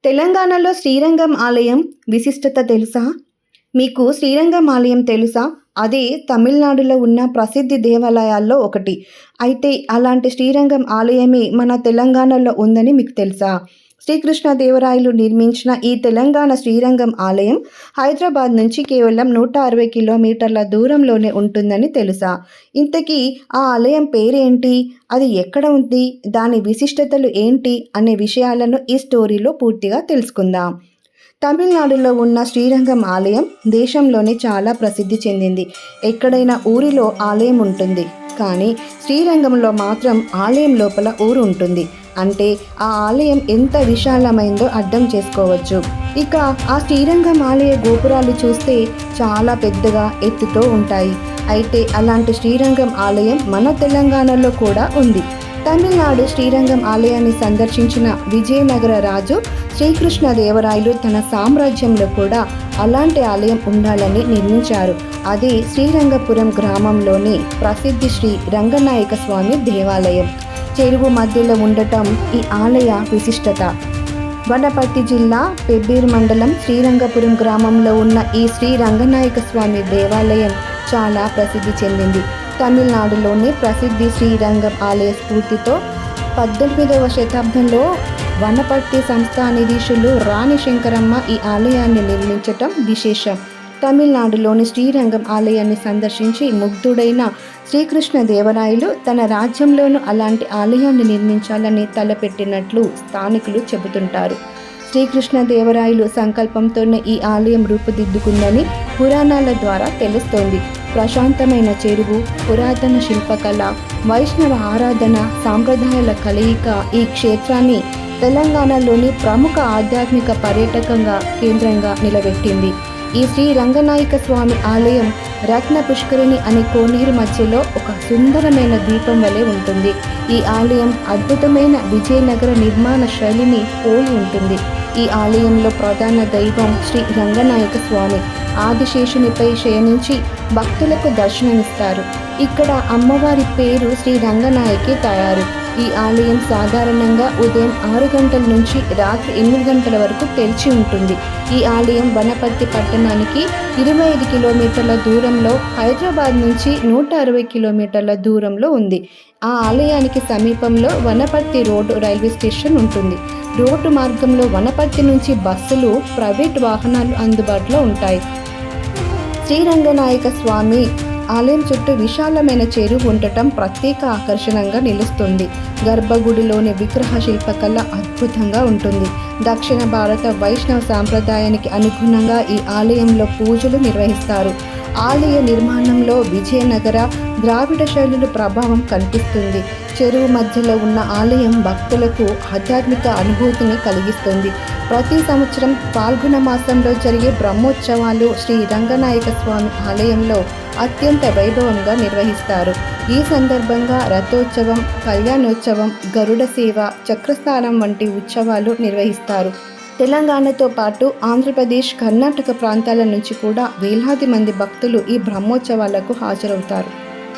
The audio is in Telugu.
తెలంగాణలో శ్రీరంగం ఆలయం విశిష్టత తెలుసా? మీకు శ్రీరంగం ఆలయం తెలుసా? అది తమిళనాడులో ఉన్న ప్రసిద్ధి దేవాలయాల్లో ఒకటి. అయితే అలాంటి శ్రీరంగం ఆలయమే మన తెలంగాణలో ఉందని మీకు తెలుసా? శ్రీకృష్ణదేవరాయలు నిర్మించిన ఈ తెలంగాణ శ్రీరంగం ఆలయం హైదరాబాద్ నుంచి కేవలం 160 కిలోమీటర్ల దూరంలోనే ఉంటుందని తెలుసా? ఇంతకీ ఆ ఆలయం పేరేంటి? అది ఎక్కడ ఉంది? దాని విశిష్టతలు ఏంటి? అనే విషయాలను ఈ స్టోరీలో పూర్తిగా తెలుసుకుందాం. తమిళనాడులో ఉన్న శ్రీరంగం ఆలయం దేశంలోనే చాలా ప్రసిద్ధి చెందింది. ఎక్కడైనా ఊరిలో ఆలయం ఉంటుంది, కానీ శ్రీరంగంలో మాత్రం ఆలయం లోపల ఊరు ఉంటుంది. అంటే ఆ ఆలయం ఎంత విశాలమైందో అర్థం చేసుకోవచ్చు. ఇక ఆ శ్రీరంగం ఆలయ గోపురాలు చూస్తే చాలా పెద్దగా ఎత్తుతో ఉంటాయి. అయితే అలాంటి శ్రీరంగం ఆలయం మన తెలంగాణలో కూడా ఉంది. తమిళనాడు శ్రీరంగం ఆలయాన్ని సందర్శించిన విజయనగర రాజు శ్రీకృష్ణదేవరాయలు తన సామ్రాజ్యంలో కూడా అలాంటి ఆలయం ఉండాలని నిర్మించారు. అది శ్రీరంగపురం గ్రామంలోని ప్రసిద్ధి శ్రీ రంగనాయక స్వామి దేవాలయం. చెరువు మధ్యలో ఉండటం ఈ ఆలయ విశిష్టత. వనపర్తి జిల్లా పెబ్బేరు మండలం శ్రీరంగపురం గ్రామంలో ఉన్న ఈ శ్రీ రంగనాయక స్వామి దేవాలయం చాలా ప్రసిద్ధి చెందింది. తమిళనాడులోని ప్రసిద్ధి శ్రీరంగం ఆలయ స్ఫూర్తితో 18వ శతాబ్దంలో వనపర్తి సంస్థానాధీశులు రాణి శంకరమ్మ ఈ ఆలయాన్ని నిర్మించటం విశేషం. తమిళనాడులోని శ్రీరంగం ఆలయాన్ని సందర్శించి ముగ్ధుడైన శ్రీకృష్ణదేవరాయలు తన రాజ్యంలోనూ అలాంటి ఆలయాన్ని నిర్మించాలని తలపెట్టినట్లు స్థానికులు చెబుతుంటారు. శ్రీకృష్ణదేవరాయలు సంకల్పంతోనే ఈ ఆలయం రూపుదిద్దుకుందని పురాణాల ద్వారా తెలుస్తోంది. ప్రశాంతమైన చెరువు, పురాతన శిల్పకళ, వైష్ణవ ఆరాధన సాంప్రదాయాల కలయిక ఈ క్షేత్రాన్ని తెలంగాణలోని ప్రముఖ ఆధ్యాత్మిక పర్యాటకంగా కేంద్రంగా నిలబెట్టింది. ఈ శ్రీ రంగనాయక స్వామి ఆలయం రత్న పుష్కరిణి అనే కోనేరు మధ్యలో ఒక సుందరమైన ద్వీపం వలె ఉంటుంది. ఈ ఆలయం అద్భుతమైన విజయనగర నిర్మాణ శైలిని పోలి ఉంటుంది. ఈ ఆలయంలో ప్రధాన దైవం శ్రీ రంగనాయక స్వామి ఆదిశేషునిపై శయనించి భక్తులకు దర్శనమిస్తారు. ఇక్కడ అమ్మవారి పేరు శ్రీ రంగనాయకి తయారు. ఈ ఆలయం సాధారణంగా ఉదయం 6 గంటల నుంచి రాత్రి 8 గంటల వరకు తెరిచి ఉంటుంది. ఈ ఆలయం వనపర్తి పట్టణానికి 25 కిలోమీటర్ల దూరంలో, హైదరాబాద్ నుంచి 160 కిలోమీటర్ల దూరంలో ఉంది. ఆ ఆలయానికి సమీపంలో వనపర్తి రోడ్డు రైల్వే స్టేషన్ ఉంటుంది. రోడ్డు మార్గంలో వనపర్తి నుంచి బస్సులు, ప్రైవేట్ వాహనాలు అందుబాటులో ఉంటాయి. శ్రీరంగనాయక స్వామి ఆలయం చుట్టూ విశాలమైన చెరువు ఉండటం ప్రత్యేక ఆకర్షణగా నిలుస్తుంది. గర్భగుడిలోని విగ్రహ శిల్పకళ అద్భుతంగా ఉంటుంది. దక్షిణ భారత వైష్ణవ సాంప్రదాయానికి అనుగుణంగా ఈ ఆలయంలో పూజలు నిర్వహిస్తారు. ఆలయ నిర్మాణంలో విజయనగర, ద్రావిడ శైలుల ప్రభావం కనిపిస్తుంది. చెరువు మధ్యలో ఉన్న ఆలయం భక్తులకు ఆధ్యాత్మిక అనుభూతిని కలిగిస్తుంది. ప్రతి సంవత్సరం ఫాల్గుణ మాసంలో జరిగే బ్రహ్మోత్సవాలు శ్రీ రంగనాయక స్వామి ఆలయంలో అత్యంత వైభవంగా నిర్వహిస్తారు. ఈ సందర్భంగా రథోత్సవం, కళ్యాణోత్సవం, గరుడ సేవ, చక్రస్నానం వంటి ఉత్సవాలు నిర్వహిస్తారు. తెలంగాణతో పాటు ఆంధ్రప్రదేశ్, కర్ణాటక ప్రాంతాల నుంచి కూడా వేలాది మంది భక్తులు ఈ బ్రహ్మోత్సవాలకు హాజరవుతారు.